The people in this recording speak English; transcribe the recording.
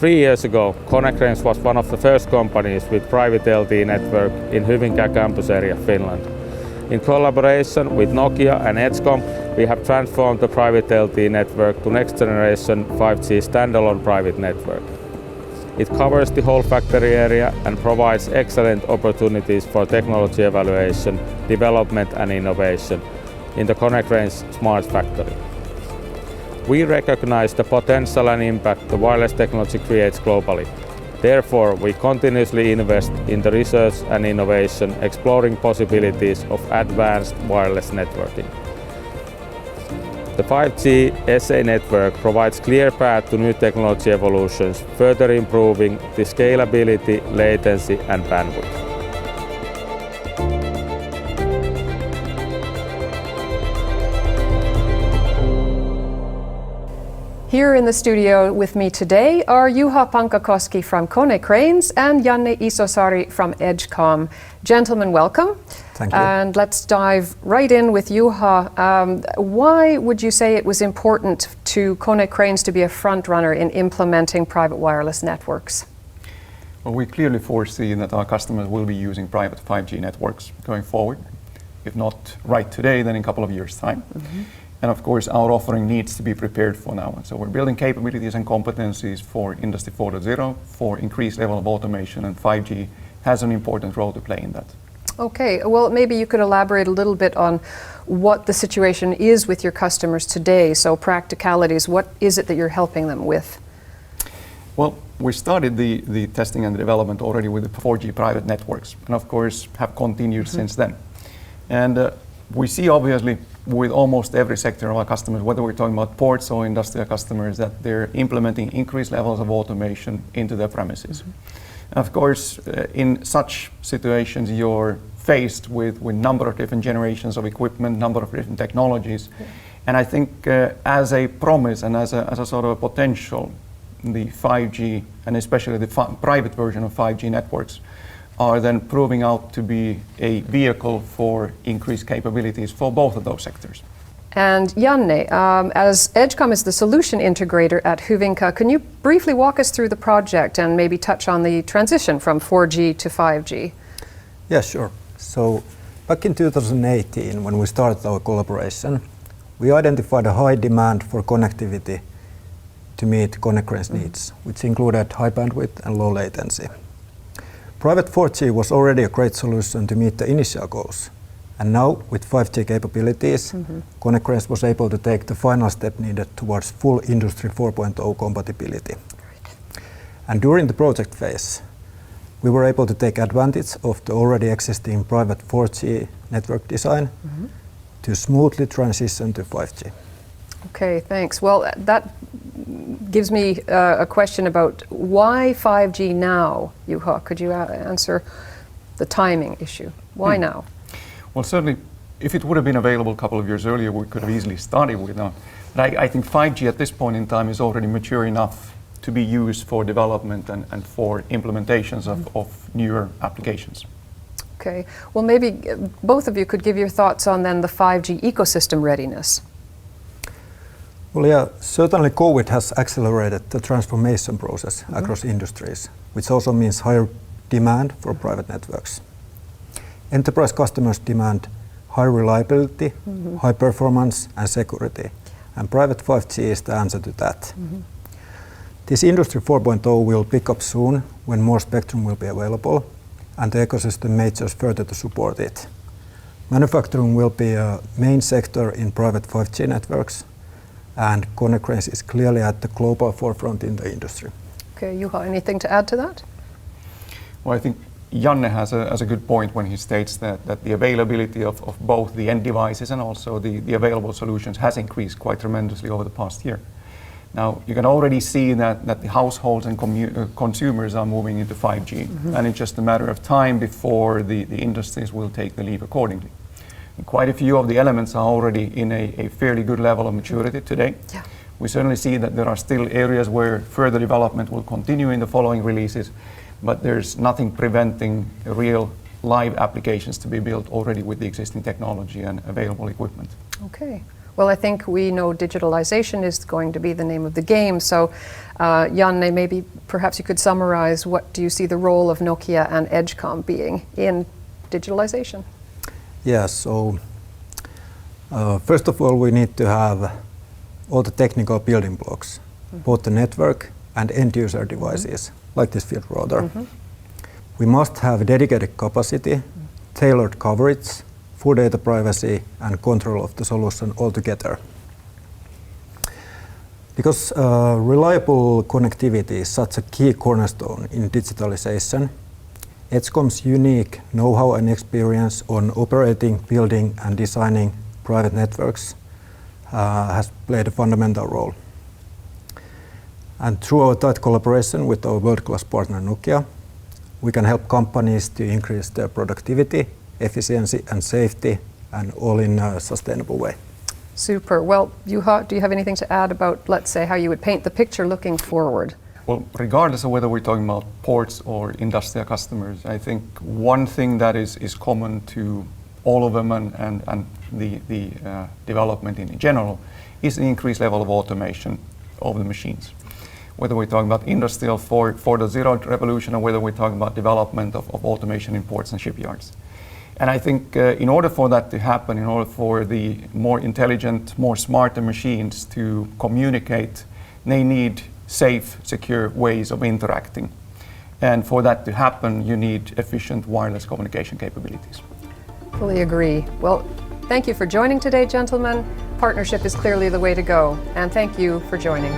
3 years ago, Konecranes was one of the first companies with private LTE network in Hyvinkää campus area, Finland. In collaboration with Nokia and Edzcom, we have transformed the private LTE network to next generation 5G standalone private network. It covers the whole factory area and provides excellent opportunities for technology evaluation, development and innovation in the Konecranes Smart Factory. We recognize the potential and impact the wireless technology creates globally. Therefore, we continuously invest in the research and innovation, exploring possibilities of advanced wireless networking. The 5G SA network provides clear path to new technology evolutions, further improving the scalability, latency and bandwidth. Here in the studio with me today are Juha Pankakoski from Konecranes and Janne Isosari from Edzcom. Gentlemen, welcome. Thank you. And let's dive right in with Juha. Why would you say it was important to Konecranes to be a front runner in implementing private wireless networks? Well, we clearly foresee that our customers will be using private 5G networks going forward. If not right today, then in a couple of years' time. Mm-hmm. And of course, our offering needs to be prepared for now. So we're building capabilities and competencies for Industry 4.0, for increased level of automation, and 5G has an important role to play in that. Okay, well, maybe you could elaborate a little bit on what the situation is with your customers today. So practicalities, what is it that you're helping them with? Well, we started the testing and the development already with the 4G private networks, and of course have continued since then. And we see obviously with almost every sector of our customers, whether we're talking about ports or industrial customers, that they're implementing increased levels of automation into their premises. And of course, in such situations, you're faced with number of different generations of equipment, number of different technologies. Yeah. And I think as a promise and as a sort of a potential, the 5G and especially the private version of 5G networks are then proving out to be a vehicle for increased capabilities for both of those sectors. And Janne, as Edzcom is the solution integrator at Hyvinkää, can you briefly walk us through the project and maybe touch on the transition from 4G to 5G? Yeah, sure. So back in 2018, when we started our collaboration, we identified a high demand for connectivity to meet Konecranes needs, which included high bandwidth and low latency. Private 4G was already a great solution to meet the initial goals. And now, with 5G capabilities, Konecranes was able to take the final step needed towards full Industry 4.0 compatibility. Right. And during the project phase, we were able to take advantage of the already existing private 4G network design to smoothly transition to 5G. Okay, thanks. Well, that gives me a question about why 5G now, Juha? Could you answer the timing issue? Why now? Well, certainly, if it would have been available a couple of years earlier, we could have easily started with that. But I think 5G at this point in time is already mature enough to be used for development and for implementations of newer applications. Okay. Well, maybe both of you could give your thoughts on then the 5G ecosystem readiness. Well, yeah, certainly COVID has accelerated the transformation process across industries, which also means higher demand for private networks. Enterprise customers demand high reliability, high performance and security, and private 5G is the answer to that. This Industry 4.0 will pick up soon when more spectrum will be available, and the ecosystem majors further to support it. Manufacturing will be a main sector in private 5G networks, and Konecranes is clearly at the global forefront in the industry. Okay, Juha, anything to add to that? Well, I think Janne has a good point when he states that the availability of both the end devices and also the available solutions has increased quite tremendously over the past year. Now, you can already see that the households and consumers are moving into 5G, and it's just a matter of time before the industries will take the leap accordingly. And quite a few of the elements are already in a fairly good level of maturity today. Yeah. We certainly see that there are still areas where further development will continue in the following releases, but there's nothing preventing real live applications to be built already with the existing technology and available equipment. Okay. Well, I think we know digitalization is going to be the name of the game. So, Janne, maybe perhaps you could summarize what do you see the role of Nokia and Edzcom being in digitalization? Yeah, so first of all, we need to have all the technical building blocks, both the network and end user devices, like this field router. We must have dedicated capacity, tailored coverage, full data privacy, and control of the solution altogether. Because reliable connectivity is such a key cornerstone in digitalization, Edzcom's unique know-how and experience on operating, building, and designing private networks has played a fundamental role. And through our tight collaboration with our world-class partner Nokia, we can help companies to increase their productivity, efficiency, and safety, and all in a sustainable way. Super. Well, Juha, do you have anything to add about, let's say, how you would paint the picture looking forward? Well, regardless of whether we're talking about ports or industrial customers, I think one thing that is common to all of them and the development in general is the increased level of automation of the machines. Whether we're talking about industrial 4.0 revolution or whether we're talking about development of automation in ports and shipyards. And I think in order for that to happen, in order for the more intelligent, more smarter machines to communicate, they need safe, secure ways of interacting. And for that to happen, you need efficient wireless communication capabilities. Fully agree. Well, thank you for joining today, gentlemen. Partnership is clearly the way to go. And thank you for joining.